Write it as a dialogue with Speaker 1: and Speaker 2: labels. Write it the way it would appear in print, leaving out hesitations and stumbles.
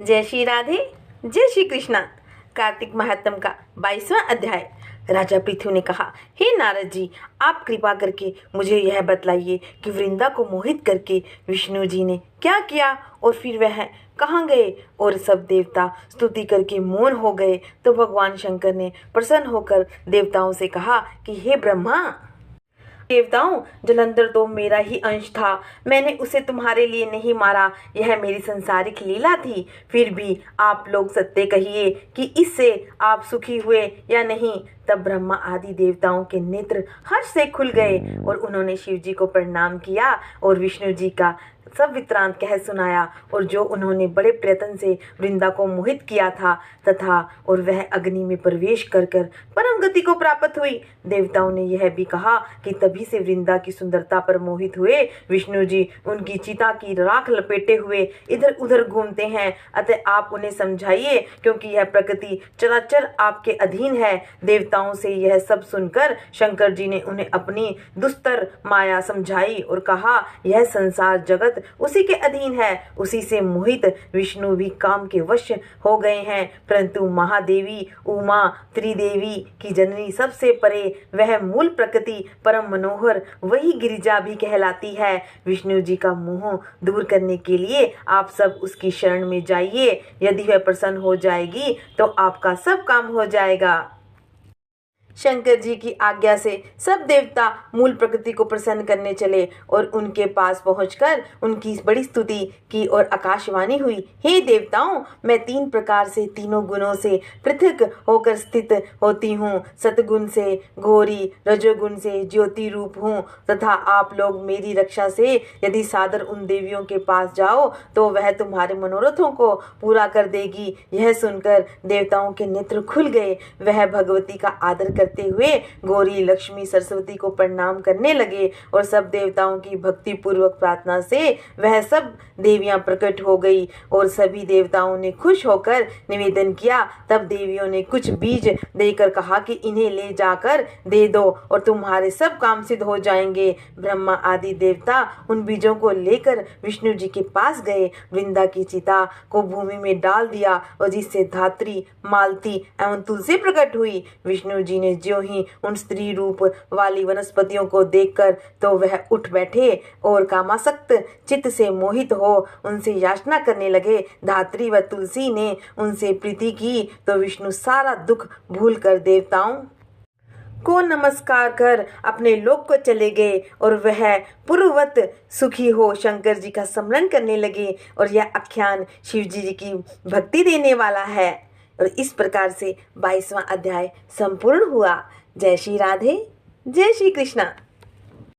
Speaker 1: जय श्री राधे, जय श्री कृष्णा। कार्तिक महात्म का 22वां अध्याय। राजा पृथु ने कहा, हे नारद जी, आप कृपा करके मुझे यह बतलाइए कि वृंदा को मोहित करके विष्णु जी ने क्या किया और फिर वह कहाँ गए। और सब देवता स्तुति करके मौन हो गए। तो भगवान शंकर ने प्रसन्न होकर देवताओं से कहा कि हे ब्रह्मा, देवताओं, जलंधर तो मेरा ही अंश था। मैंने उसे तुम्हारे लिए नहीं मारा, यह मेरी संसारिक लीला थी। फिर भी आप लोग सत्य कहिए कि इससे आप सुखी हुए या नहीं। तब ब्रह्मा आदि देवताओं के नेत्र हर्ष से खुल गए और उन्होंने शिव जी को प्रणाम किया और विष्णु जी का सब वृत्तांत कह सुनाया और जो उन्होंने बड़े प्रयत्न से वृंदा को मोहित किया था तथा और वह अग्नि में प्रवेश कर परम गति को प्राप्त हुई। देवताओं ने यह भी कहा कि तभी से वृंदा की सुंदरता पर मोहित हुए विष्णु जी उनकी चिता की राख लपेटे हुए इधर उधर घूमते हैं। अतः आप उन्हें समझाइए, क्योंकि यह प्रकृति चराचर आपके अधीन है। देवताओं से यह सब सुनकर शंकर जी ने उन्हें अपनी दुस्तर माया समझाई और कहा, यह संसार जगत उसी के अधीन है। उसी से मोहित विष्णु भी काम के वश हो गए हैं। परंतु महादेवी उमा त्रिदेवी की जननी सबसे परे वह मूल प्रकृति परम मनोहर वही गिरिजा भी कहलाती है। विष्णु जी का मोह दूर करने के लिए आप सब उसकी शरण में जाइए। यदि वह प्रसन्न हो जाएगी तो आपका सब काम हो जाएगा। शंकर जी की आज्ञा से सब देवता मूल प्रकृति को प्रसन्न करने चले और उनके पास पहुंचकर उनकी बड़ी स्तुति की और आकाशवाणी हुई, हे देवताओं, मैं 3 प्रकार से तीनों गुणों से पृथक होकर स्थित होती हूँ। सतगुण से घोरी, रजोगुण से ज्योति रूप हूँ तथा आप लोग मेरी रक्षा से यदि सादर उन देवियों के पास जाओ तो वह तुम्हारे मनोरथों को पूरा कर देगी। यह सुनकर देवताओं के नेत्र खुल गए। वह भगवती का आदर करते हुए गौरी, लक्ष्मी, सरस्वती को प्रणाम करने लगे और सब देवताओं की भक्ति पूर्वक प्रार्थना से वह सब देवियां प्रकट हो गई और सभी देवताओं ने खुश होकर निवेदन किया। तब देवियों ने कुछ बीज देकर कहा कि इन्हें ले जाकर दे दो और तुम्हारे सब काम सिद्ध हो जाएंगे। ब्रह्मा आदि देवता उन बीजों को लेकर विष्णु जी के पास गए। वृंदा की चिता को भूमि में डाल दिया और जिससे धात्री, मालती एवं तुलसी प्रकट हुई। विष्णु जी ने ज्यों ही उन स्त्री रूप वाली वनस्पतियों को देखकर तो वह उठ बैठे और कामासक्त चित्त से मोहित हो उनसे याचना करने लगे। धात्री व तुलसी ने उनसे प्रीति की तो विष्णु सारा दुख भूलकर देवताओं को नमस्कार कर अपने लोक को चले गए और वह पूर्ववत सुखी हो शंकर जी का स्मरण करने लगे। और यह आख्यान शिव जी की भक्ति देने वाला है। और इस प्रकार से 22वां अध्याय संपूर्ण हुआ। जय श्री राधे, जय श्री कृष्णा।